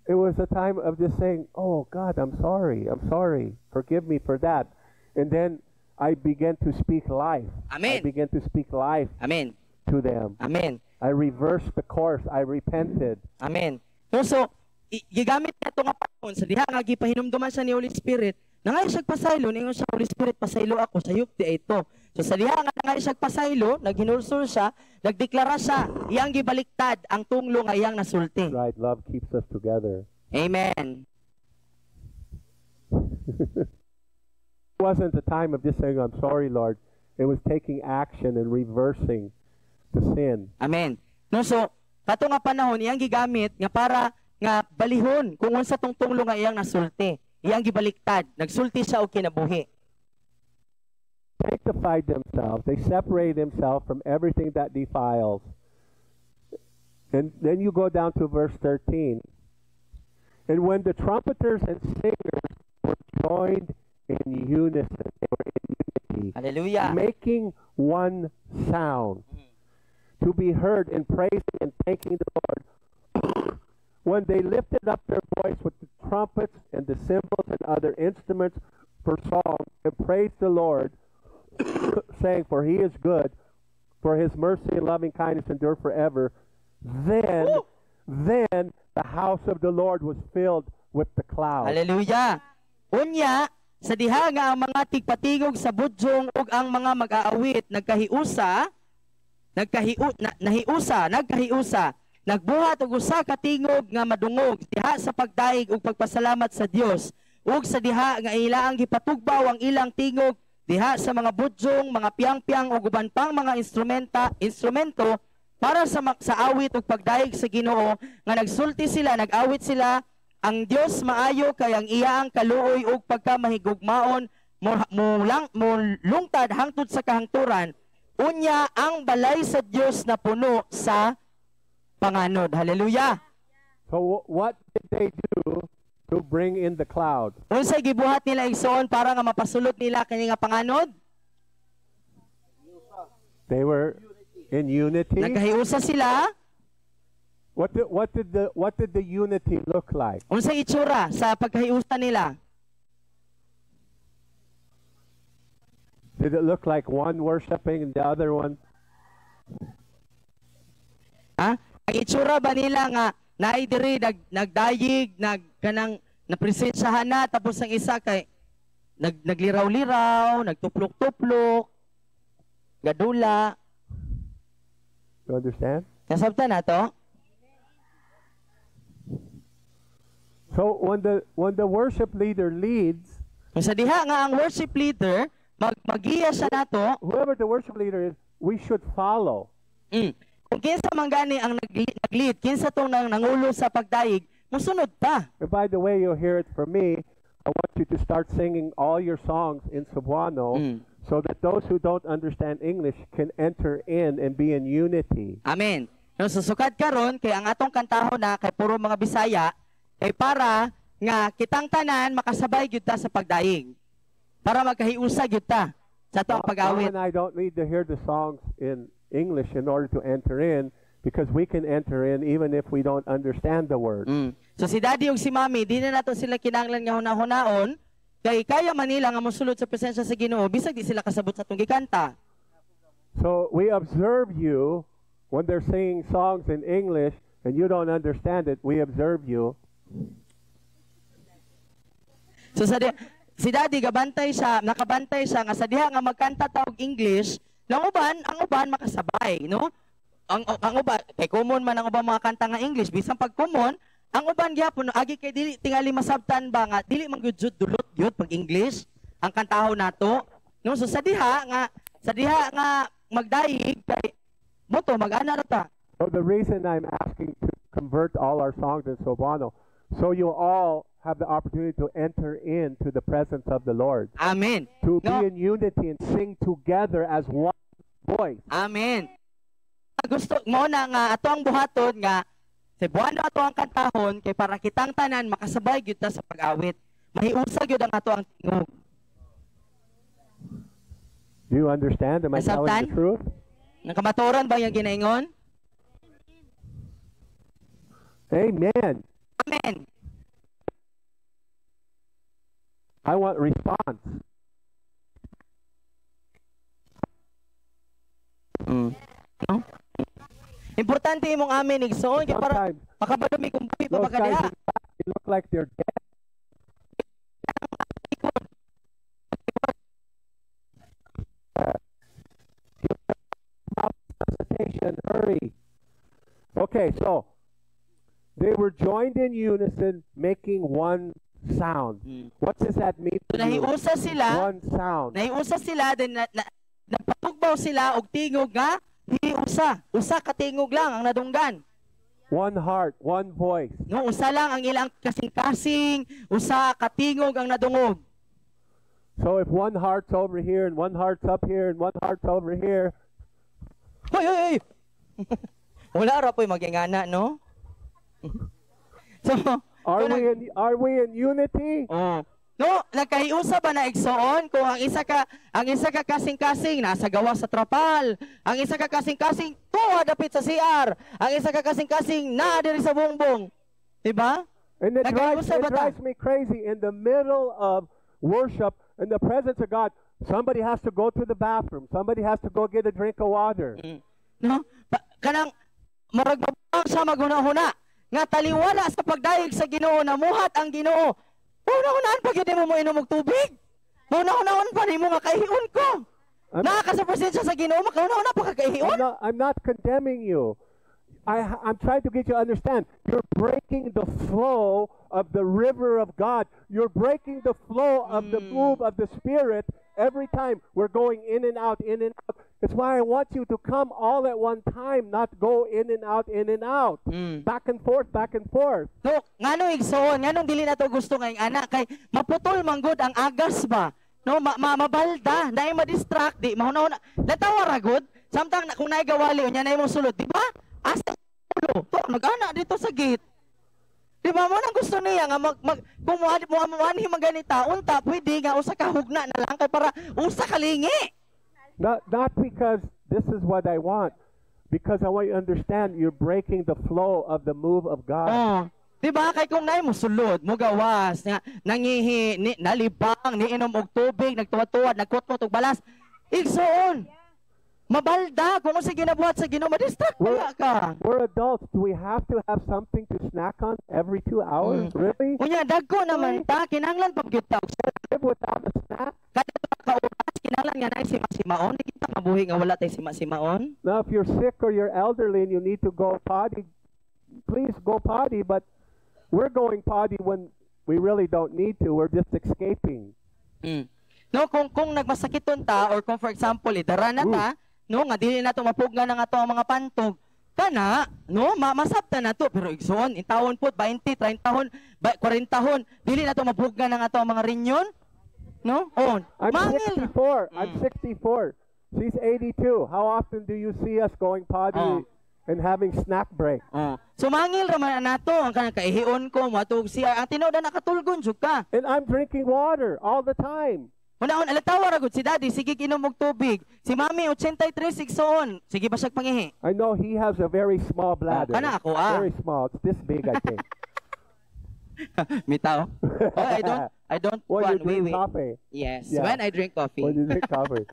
It was a time of just saying, oh, God, I'm sorry. Forgive me for that. And then I began to speak life. Amen. I began to speak life Amen. to them. Amen. I reversed the course. I repented. Amen. So gigamit na ito nga panahon, sa diha nga gipahinumduman siya ni Holy Spirit, nangay siya pasaylo, ningon siya, Holy Spirit, pasaylo ako, sa yukti ito. So sa diha nga nangay siya pasaylo, naghinulsol siya, nagdeklara siya, iyang gibaliktad, ang tunglo nga iyang nasulti. Right, love keeps us together. Amen. It wasn't a time of just saying, I'm sorry, Lord. It was taking action and reversing the sin. Amen. No, so, kato nga panahon, iyang gigamit, nga para, nga balihon, kung unsa tong tunglo nga iyang nasulti. Iyang gibaliktad, nagsulti siya o kinabuhi. Sanctified themselves. They separate themselves from everything that defiles. And then you go down to verse 13. And when the trumpeters and singers were joined in unison, they were in unity, Hallelujah. making one sound to be heard in praising and thanking the Lord. When they lifted up their voice with the trumpets and the cymbals and other instruments for song and praised the Lord, saying, for he is good, for his mercy and loving kindness endure forever, then the house of the Lord was filled with the cloud. Hallelujah. Unya, sa diha nga ang mga tigpatigog sa budyong ug ang mga mag-aawit nagkahiusa, nagbuhat og usa ka tingog nga madungog diha sa pagdaig ug pagpasalamat sa Dios ug sa diha nga ilaang gipatugbaw ang ilang tingog diha sa mga budyong, mga piyang-piyang ug uban pang mga instrumento para sa awit ug pagdaig sa Ginoo nga nagsulti sila, nag-awit sila. Ang Dios maayo kay ang iya ang kaluoy ug pagkamahigugmaon lungtad hangtod sa kahangturan. Unya ang balay sa Dios na puno sa panganod. Hallelujah. So what did they do to bring in the cloud? Unsay gibuhat nila igsoon para nga mapasulot nila kini nga panganod? They were in unity. Nagkahiusa sila. What did the unity look like? Unsay itsura sa pagkahiusa nila? Did it look like one worshiping and the other one? Ha? Ang itsura ba nila nga naay diri nagdayig, kanang napresensyahan na tapos ang isa kay nagliraw-liraw, nagtuplok-tuplok, gadula. You understand? Nasabtan na to? So when the worship leader leads, Kung sa diha nga ang worship leader magiya siya nato, whoever the worship leader is, we should follow. Kung kinsa man gani ang nag-lead, kinsa tong nangulo sa pagdaig, musunod pa. And by the way, you'll hear it from me. I want you to start singing all your songs in Cebuano so that those who don't understand English can enter in and be in unity. Amen. Yung susukad karon kay ang atong kantahon na kay puro mga Bisaya kay para nga kitang tanan makasabay gyud ta sa pagdaig. Para magkahiusa gyud ta sa atong Mom pag-awit. and I don't need to hear the songs in English in order to enter in because we can enter in even if we don't understand the word. So si Daddy ug si Mommy, di na nato sila kinahanglan nga hunahunaon kay kaya man nila nga mosulod sa presensya sa Ginoo bisag di sila kasabot sa atong gikanta. So we observe you when they're singing songs in English and you don't understand it. We observe you. So si Daddy nakabantay siya nga sa diha nga magkanta ta og English, ang uban makasabay, no? ang uban kay common man ang ubang mga kanta nga English bisan pag common ang uban gyapon agi kay dili tingali masabtan ba nga dili man gyud dulot gyud pag English ang kantahon nato no so sa diha nga magdayeg kay moto mag-ana ra ta. So the reason I'm asking to convert all our songs in Cebuano, so you all have the opportunity to enter into the presence of the Lord, Amen. to No? be in unity and sing together as one voice. Amen. Gusto mo na nga ato ang buhaton nga Cebuano ato ang kantahon kay para kitang tanan makasabay gyud ta sa pag-awit. Mahiusa gyud ang ato ang tingog. Do you understand? Am I telling Nasabtan? the truth? Nakamaturan ba yung ginaingon? Amen. Amen. I want response. No? Importante imong amen igsoon kay para Sometimes makabadumi kung buhi pa those baka guys diha. in the back, they look like they're dead. Hurry. Okay, so they were joined in unison, making one sound. What does that mean? So to you? nahiusa sila, One sound. nahiusa sila then nagpatugbaw sila og tingog nga hiusa. Usa ka tingog lang ang nadunggan. One heart, one voice. No, usa lang ang ilang kasing-kasing, usa ka tingog ang nadungog. So if one heart's over here and one heart's up here and one heart's over here, Hoy, hoy, hoy. Wala ra po'y magingana, no? So, are we in unity? oh. No, nagkahiusa ba na igsoon kung ang isa ka kasing-kasing nasa gawa sa trapal, ang isa ka kasing-kasing tuwa dapit sa CR, ang isa ka kasing-kasing na diri sa bongbong. Diba? And it Nagkahiusa ba ta? drives me crazy in the middle of worship, in the presence of God. Somebody has to go to the bathroom. Somebody has to go get a drink of water. No? Kanang marag mabang sa maghuna-huna nga taliwala sa pagdayeg sa Ginoo namuhat ang Ginoo. Una-unahan pa gyud mo inom og tubig. Una-unahan pa nimo nga kahion ko. Naa ka sa presensya sa Ginoo makauna-una pa ka kahion. I'm not condemning you. I'm trying to get you to understand. You're breaking the flow of the river of God. You're breaking the flow of the move of the Spirit every time. We're going in and out, in and out. That's why I want you to come all at one time, not go in and out, back and forth, back and forth. No, ngano igsoon, nganong dili nato gusto ngayong anak kay maputol manggod ang agas ba. No, mabalda, naay ma-distract di mahuna-una. Natawa ra gud, samtang kung naay gawali unya na imong sulod, di ba? Asa ulo, to nag-ana dito sa gate. Di ba mo nang gusto niya nga kung mo anhi maganita, unta pwede nga usa ka hugna na lang kay para usa ka lingi. Not because this is what I want, because I want you to understand you're breaking the flow of the move of God. Oh. Di ba kay kung naay mo sulod, mo gawas, nga nangihi, nalibang, niinom og tubig, nagtuwad-tuwad, nagkutmot og balas. Igsoon. Mabalda kung sige nabuhat sa Ginoo, ma-distract ka. We're adults. Do we have to have something to snack on every 2 hours? Really? Unya dagko naman ta, kinahanglan pag gyud ta. Live without a snack? Kada ka oras kinahanglan nga naay sima-simaon, di kita mabuhi nga wala tay sima-simaon. Now, if you're sick or you're elderly and you need to go potty, please go potty. But we're going potty when we really don't need to. We're just escaping. No, kung nagmasakiton ta or kung for example, idara na ta, no, nga dili na to mapugna na nga to ang mga pantog. Kana, no, masabta na to pero igsoon in taon pud 20, 30 tahon, 40 tahon, dili na to mapugna na nga to ang mga rinyon. No? On. I'm 64. I'm 64. She's 82. How often do you see us going potty and having snack break? So mangil raman nato ang kanang kaihion ko matug siya ang tinuod na nakatulgon jud ka. And I'm drinking water all the time. Una-una alatawa ra gud si daddy sige inom og tubig. Si mami 83 sigsoon. Sige ba siya pangihi? I know he has a very small bladder. Kana ako Very small. It's this big, I think. Mitaw. Oh, I don't When you want drink wee-wee. coffee. Yes, Yeah. when I drink coffee. When you drink coffee.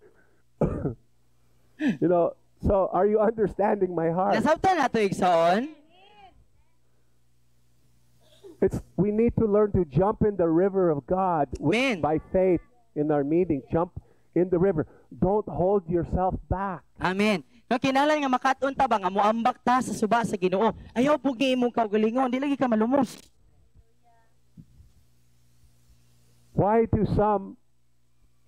You know, so are you understanding my heart? Nasabtan nato igsoon. We need to learn to jump in the river of God Amen. by faith in our meeting. Jump in the river. Don't hold yourself back. Amen. No kinahanglan nga makaton ta ba nga moambak ta sa suba sa Ginoo. Ayaw pugi imong kaugalingon, di lagi ka malumos. Why do some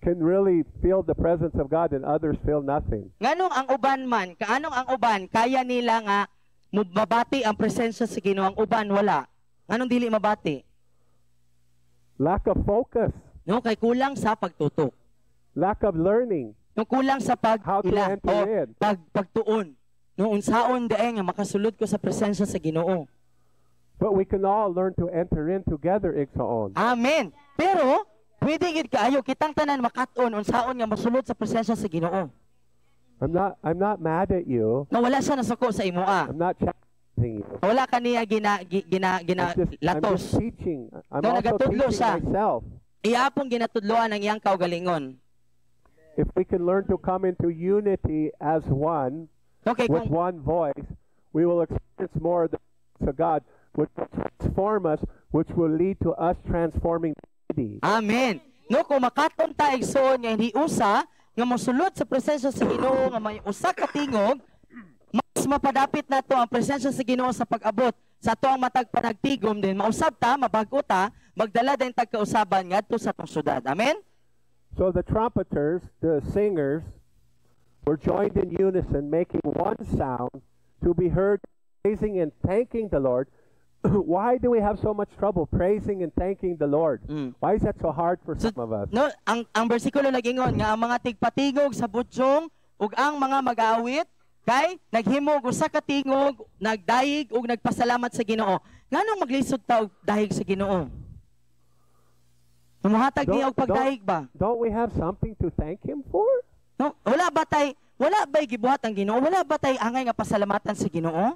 can really feel the presence of God and others feel nothing? Nganong ang uban man, kaanong ang uban kaya nila nga mabati ang presensya sa Ginoo, ang uban wala. Nganong dili mabati? Lack of focus, No kay kulang sa pagtutok. lack of learning. No kulang sa How to enter in. pagtuon. No unsaon daay nga makasulod ko sa presensya sa Ginoo. But we can all learn to enter in together, Igsoon. Amen. Pero pwede gid kaayo kitang tanan makat-on unsaon nga masulod sa presensya sa Ginoo. I'm not mad at you. No wala siya nasuko sa imoa. I'm not challenging you. Wala ka niya I'm just latos. teaching. I'm No, also nagatudlo teaching siya. myself. Iapong ginatudloan ang iyang kaugalingon. If we can learn to come into unity as one, Okay, with kung one voice, we will experience more of the presence of God, which will transform us, which will lead to us transforming the city. Amen. No kung makaton ta igsoon nga hindi usa nga mosulod sa presensya sa Ginoo nga may usa ka tingog, mas mapadapit nato ang presensya sa Ginoo sa pag-abot sa ato ang matag panagtigom din mausab ta, mabag-o ta, magdala din tagkausaban ngadto sa atong syudad. Amen. So the trumpeters, the singers, were joined in unison, making one sound to be heard, praising and thanking the Lord. Why do we have so much trouble praising and thanking the Lord? Why is that so hard for So, some of us? no, ang bersikulo nagingon nga ang mga tigpatigog sa butyong ug ang mga mag-aawit kay naghimo og usa ka tingog, nagdayig ug nagpasalamat sa Ginoo. Nganong maglisod ta og dayig sa Ginoo? Muhatag niya og pagdayig ba? Don't we have something to thank Him for? No, wala ba gibuhat ang Ginoo? Wala ba tay angay nga pasalamatan sa Ginoo?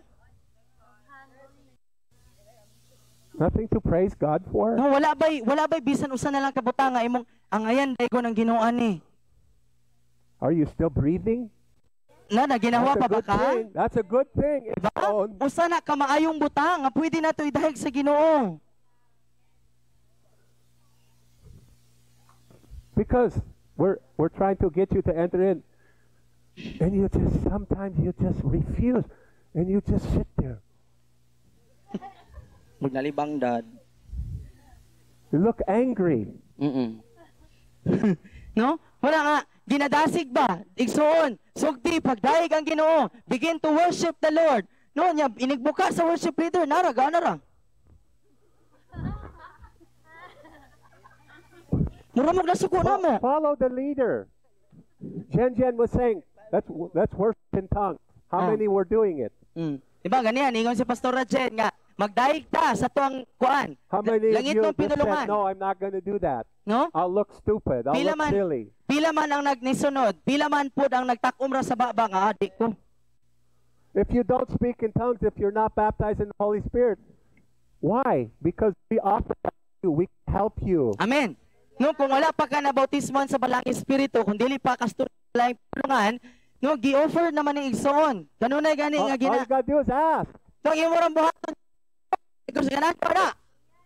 Nothing to praise God for? No, wala ba bisan usa na lang kabutang nga imong angayan daygo ng Ginoo ani? Are you still breathing? Na ginawa pa ba ka? That's a good thing. It's Diba? own. Usa na ka maayong butang nga pwede na to idahig sa Ginoo. Because we're trying to get you to enter in, and sometimes you just refuse, and you just sit there. Magnalibang dad. You look angry. No? Wala nga, ginadasig ba? Igsoon, sugti, pagdaig ang Ginoo. Begin to worship the Lord. No, niya, inigbuka sa worship leader, nara, ganara. Muramog na suko na mo. Follow the leader. Jen was saying, let's worship in tongues. How many were doing it? Diba, ganiyan, ingon si Pastor Jen nga, magdaig ta sa tuwang kuan. How many of Langit you mong just pinulungan. said, no, I'm not going to do that. No? I'll look stupid. I'll Pila look man, silly. pila man ang nagnisunod, pila man pud ang nagtakom ra sa baba nga adik ko. If you don't speak in tongues, if you're not baptized in the Holy Spirit, why? Because we offer you, we help you. Amen. No, kung wala pa ka na bautismoan sa balang espiritu, kung dili pa ka lang pulungan, no, gi-offer naman ni igsoon. Kanunay gani nga All gina. you got to do is ask. Tong imong buhaton. Kung sa ganan pa na.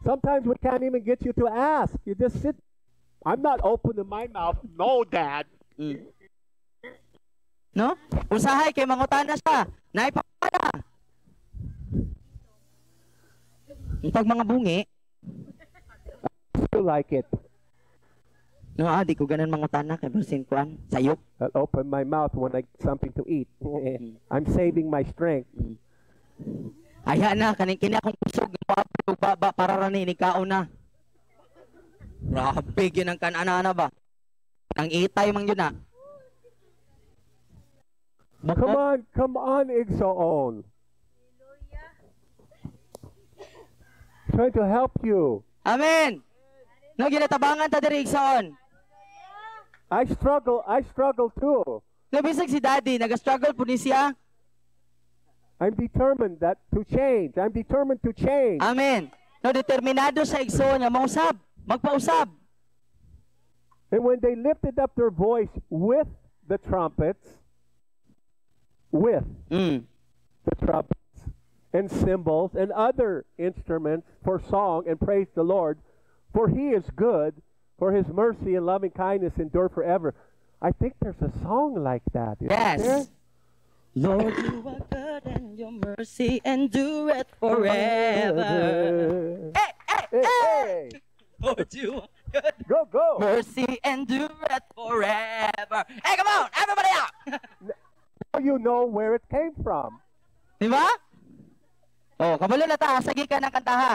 Sometimes we can't even get you to ask. You just sit. I'm not opening my mouth. No, Dad. No? Usahay kay mangutana siya. Naipapala. Pag mga bungi, I still like it. no, di ko ganan mangutana kay Bersin Kwan. Sayop. I'll open my mouth when I get something to eat. I'm saving my strength. Aya na, kaning kini akong kusog ng baba para rani ni kaon na. Grabe yun ang kanana ba? Ang itay man yun na. Come on, Igsoon. Trying to help you. Amen. No, ginatabangan ta diri igsoon. I struggle too. No, bisag si Daddy, nag-struggle po ni siya. I'm determined to change. I'm determined to change. Amen. No, determinado sa igsoon nga mausab, magpausab. And when they lifted up their voice with the trumpets, and cymbals and other instruments for song and praise the Lord, for He is good, for His mercy and loving kindness endure forever. I think there's a song like that. Isn't there? Yes. Lord, you are good and your mercy endureth forever. Hey, hey, Hey, hey! hey. Lord, you are good. Go, go. Mercy endureth forever. Hey, come on! Everybody out! Now you know where it came from. Di ba? Oh, kabalo na ta. Sagi ka ng kanta ha.